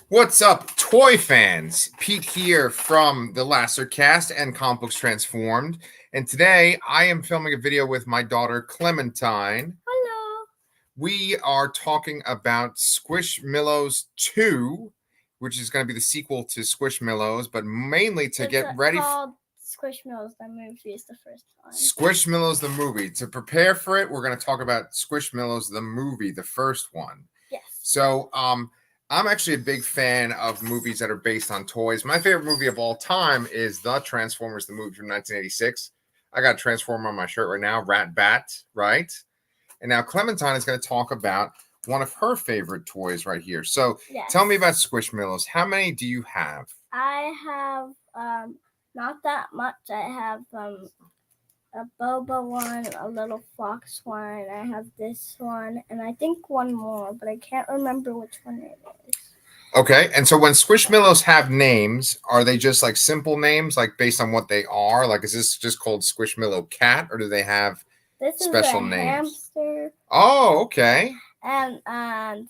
What's up, toy fans? Pete here from the Lasser Cast and Comic Books Transformed. And today I am filming a video with my daughter Clementine. Hello. We are talking about Squishmallows 2, which is going to be the sequel to Squishmallows, but mainly to get ready. It's called Squishmallows, the movie is the first one. Squishmallows, the movie. To prepare for it, we're going to talk about Squishmallows, the movie, the first one. Yes. So, I'm actually a big fan of movies that are based on toys. My favorite movie of all time is The Transformers, the movie from 1986. I got a Transformer on my shirt right now, Rat Bat, right? And now Clementine is going to talk about one of her favorite toys right here. So Yes. Tell me about Squishmallows. How many do you have? I have not that much. I have a boba one, a little fox one, I have this one, and I think one more, but I can't remember which one it is. Okay, and so when Squishmallows have names, are they just like simple names, like based on what they are? Like, is this just called Squishmallow Cat, or do they have special names? Hamster. Oh, okay. And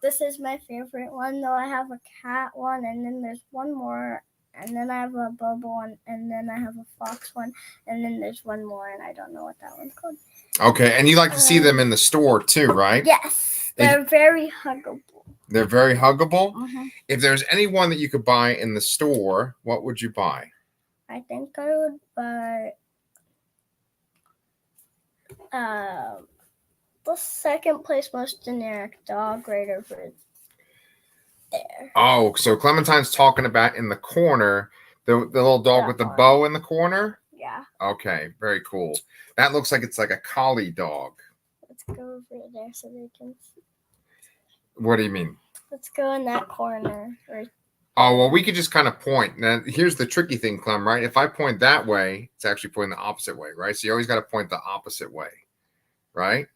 this is my favorite one, though. I have a cat one, and then there's one more. And then I have a boba one, and then I have a fox one, and then there's one more, and I don't know what that one's called. Okay, and you like to see them in the store too, right? Yes, they're very huggable. They're very huggable? Mm-hmm. If there's any one that you could buy in the store, what would you buy? I think I would buy the second place most generic dog right over there. Oh, so Clementine's talking about in the corner, the little dog with the bow in the corner? Yeah. Okay, very cool. That looks like it's like a collie dog. Let's go over there so they can see. What do you mean? Let's go in that corner. Right. Oh, well, we could just kind of point. Now, here's the tricky thing, Clem, right? If I point that way, it's actually pointing the opposite way, right? So you always got to point the opposite way, right?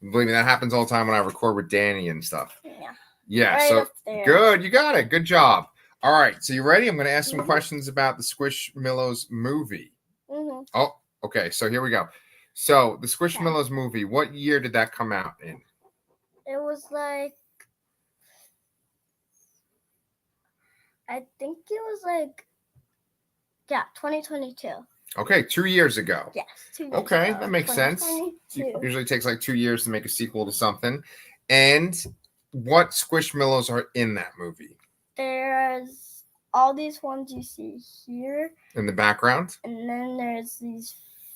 Believe me, that happens all the time when I record with Danny and stuff. Yeah. Yeah, right so good. You got it. Good job. All right, so you ready? I'm going to ask some questions about the Squishmallows movie. Mm-hmm. Oh, okay. So here we go. So the Squishmallows movie, what year did that come out in? It was like, I think it was like, 2022. Okay, 2 years ago. Yes, 2 years okay, ago. That makes sense. Usually takes like 2 years to make a sequel to something. And what Squishmallows are in that movie? There's all these ones you see here. In the background? And then there's these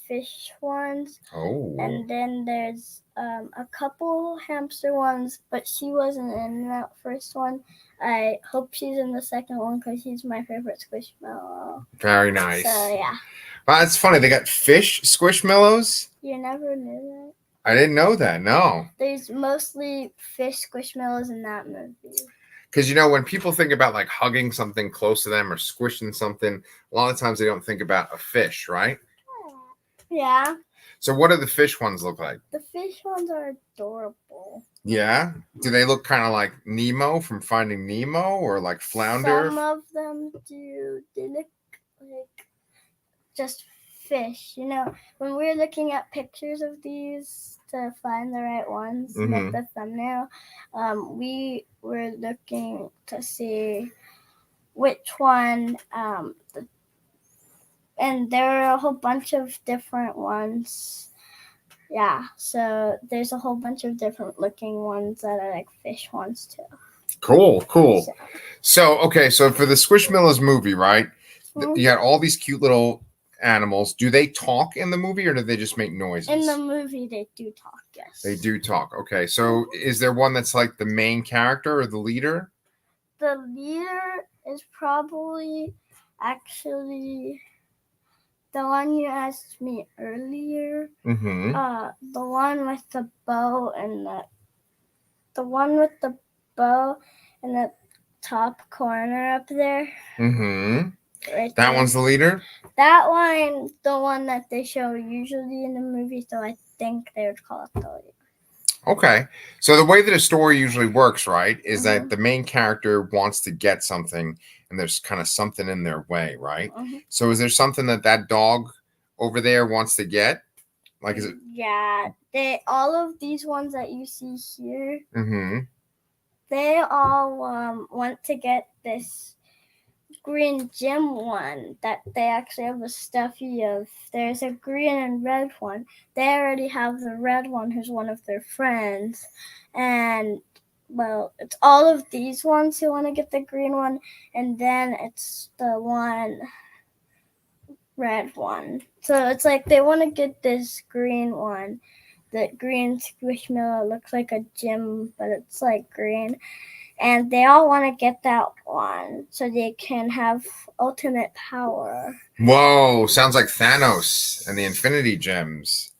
fish ones. Oh. And then there's a couple hamster ones, but she wasn't in that first one. I hope she's in the second one because she's my favorite Squishmallow. Very nice. So, yeah. Wow, that's funny. They got fish Squishmallows? You never knew that? I didn't know that, no. There's mostly fish Squishmallows in that movie. Because, you know, when people think about, like, hugging something close to them or squishing something, a lot of times they don't think about a fish, right? Yeah. So what do the fish ones look like? The fish ones are adorable. Yeah? Do they look kind of like Nemo from Finding Nemo or like Flounder? Some of them do. They look like just fish. You know, when we're looking at pictures of these to find the right ones, like the thumbnail, we were looking to see which one, and there are a whole bunch of different ones. Yeah, so there's a whole bunch of different looking ones that are like fish ones too. Cool. So okay, so for the Squishmallows movie, right? You got all these cute little animals. Do they talk in the movie or do they just make noises? In the movie, they do talk, yes. They do talk. Okay, so is there one that's like the main character or the leader? The leader is probably actually the one you asked me earlier. Mm-hmm. The one with the bow and the one with the bow in the top corner up there. Mm-hmm. Right that there. One's the leader? That one, the one that they show usually in the movie, so I think they would call it the leader. Okay. So the way that a story usually works, right, is that the main character wants to get something and there's kind of something in their way, right? So is there something that dog over there wants to get? Like, is it? Yeah. All of these ones that you see here, they all want to get this green gym one that they actually have a stuffy of. There's a green and red one. They already have the red one, who's one of their friends, and well, it's all of these ones who want to get the green one, and then it's the one red one. So it's like they want to get this green one. The green Squishmallow looks like a gym, but it's like green. And they all want to get that one so they can have ultimate power. Whoa, sounds like Thanos and the Infinity Gems.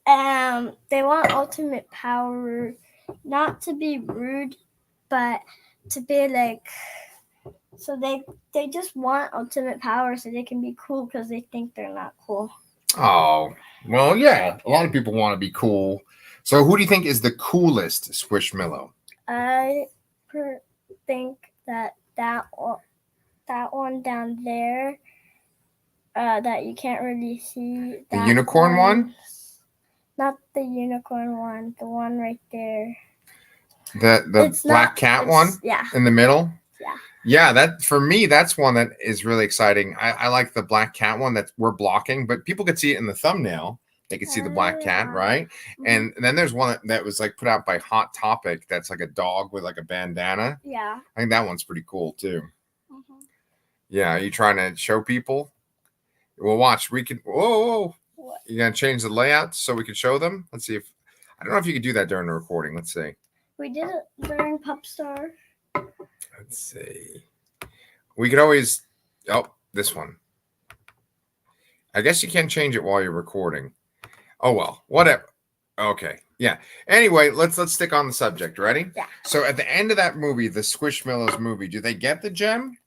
They want ultimate power, not to be rude, but to be like, so they just want ultimate power so they can be cool because they think they're not cool. Oh, well, yeah. A lot of people want to be cool. So who do you think is the coolest Squishmallow? I think that one down there, that you can't really see. The unicorn one? Not the unicorn one. The one right there. The black cat one? Yeah. In the middle? Yeah. Yeah, that for me, that's one that is really exciting. I like the black cat one that we're blocking, but people could see it in the thumbnail. They could see the black cat, right? Mm-hmm. And then there's one that was like put out by Hot Topic that's like a dog with like a bandana. Yeah. I think that one's pretty cool too. Mm-hmm. Yeah, are you trying to show people? Well, watch. We can. Whoa. What? You gonna change the layout so we can show them? Let's see if I don't know if you could do that during the recording. Let's see. We did it during Popstar. Let's see. We could always. Oh, this one. I guess you can't change it while you're recording. Oh well, whatever. Okay, yeah. Anyway, let's stick on the subject. Ready? Yeah. So at the end of that movie, the Squishmallows movie, do they get the gem?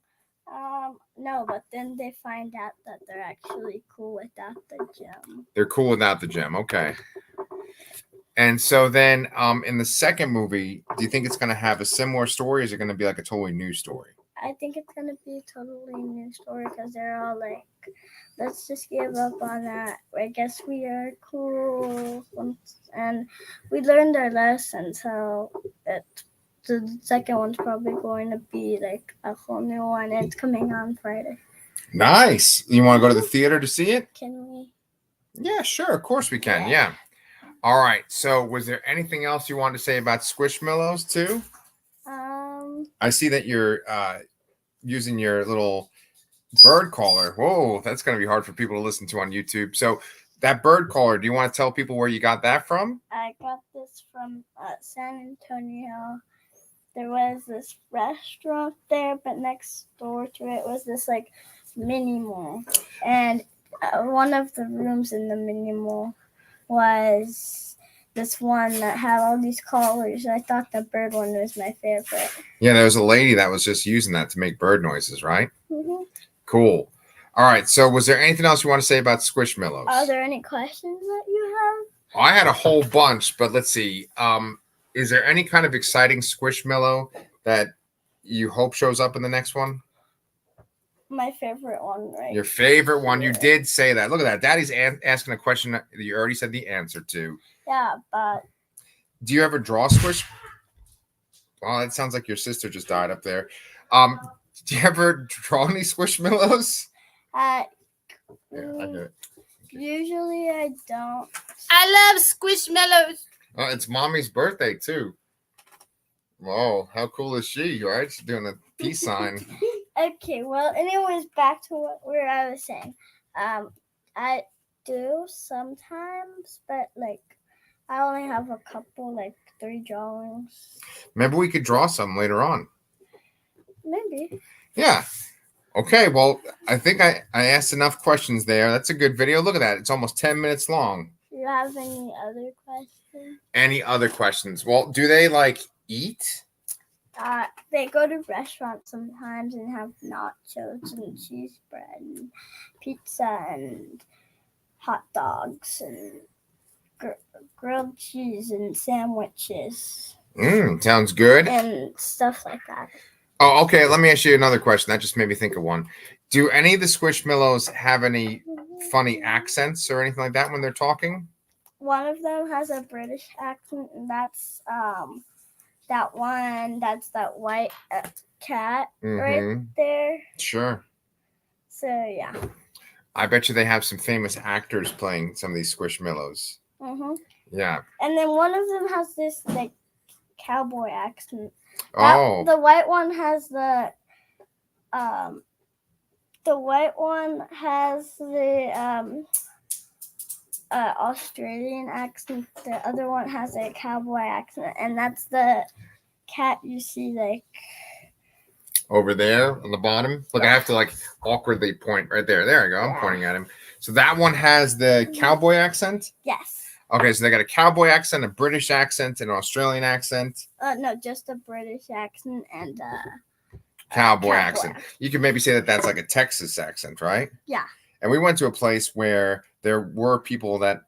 No, but then they find out that they're actually cool without the gem. They're cool without the gem. Okay. And so then, in the second movie, do you think it's going to have a similar story? Or is it going to be like a totally new story? I think it's going to be a totally new story because they're all like, let's just give up on that. I guess we are cool. And we learned our lesson. So the second one's probably going to be like a whole new one. It's coming on Friday. Nice. You want to go to the theater to see it? Can we? Yeah, sure. Of course we can. Yeah. All right. So was there anything else you wanted to say about Squishmallows too? I see that you're using your little bird caller. Whoa, that's going to be hard for people to listen to on YouTube. So that bird caller, do you want to tell people where you got that from? I got this from San Antonio. There was this restaurant there, but next door to it was this like mini mall. And one of the rooms in the mini mall was this one that had all these collars. I thought the bird one was my favorite. Yeah, there was a lady that was just using that to make bird noises, right? Mm-hmm. Cool. All right. So was there anything else you want to say about Squishmallows? Are there any questions that you have? I had a whole bunch, but let's see. Is there any kind of exciting Squishmallow that you hope shows up in the next one? My favorite one, right? Your favorite one. You did say that. Look at that. Daddy's asking a question that you already said the answer to. Yeah, but... Do you ever draw Squish? Well, that sounds like your sister just died up there. Do you ever draw any Squishmallows? Yeah, I do. Usually I don't. I love Squishmallows. Oh, it's Mommy's birthday, too. Whoa, how cool is she, right? She's doing a peace sign. Okay, well, anyways, back to where I was saying. I do sometimes, but, like, I only have a couple, like, 3 drawings. Maybe we could draw some later on. Maybe. Yeah. Okay, well, I think I asked enough questions there. That's a good video. Look at that. It's almost 10 minutes long. Do you have any other questions? Any other questions? Well, do they, like, eat? They go to restaurants sometimes and have nachos and cheese bread and pizza and hot dogs and grilled cheese and sandwiches. Sounds good. And stuff like that. Oh, okay. Let me ask you another question. That just made me think of one. Do any of the Squishmallows have any funny accents or anything like that when they're talking? One of them has a British accent, and that's that one. That's that white cat right Mhm. there. Sure. So yeah. I bet you they have some famous actors playing some of these Squishmallows. Mhm. Yeah. And then one of them has this like cowboy accent. Oh. The white one has the white one has the Australian accent. The other one has a cowboy accent, and that's the cat you see like Over there on the bottom. Look, I have to like awkwardly point right there. There I go. I'm Yeah. pointing at him. So that one has the cowboy accent. yes. Okay, so they got a cowboy accent, a British accent, an Australian accent, No, just a British accent and cowboy accent. You could maybe say that that's like a Texas accent, right? Yeah. And we went to a place where there were people that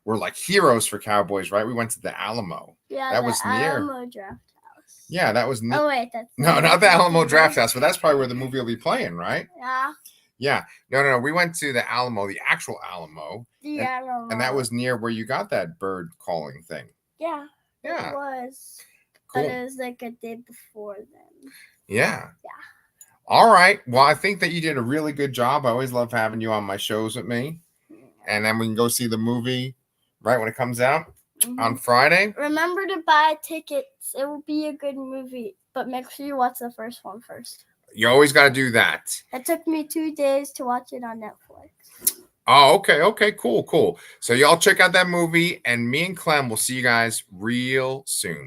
were like heroes for cowboys, right? We went to the Alamo. Yeah, That the was near. Alamo Draft House. Yeah, that was near. Oh wait, that's No, not the Alamo Draft House, but that's probably where the movie will be playing, right? Yeah. Yeah. No. We went to the Alamo, the actual Alamo. The Alamo. And that was near where you got that bird calling thing. Yeah. Yeah. It was. Cool. But it was like a day before then. Yeah. Yeah. All right. Well, I think that you did a really good job. I always love having you on my shows with me. And then we can go see the movie right when it comes out on Friday. Remember to buy tickets. It will be a good movie, but make sure you watch the first one first. You always got to do that. It took me 2 days to watch it on Netflix. Oh, okay. Okay, cool. So y'all check out that movie, and me and Clem will see you guys real soon.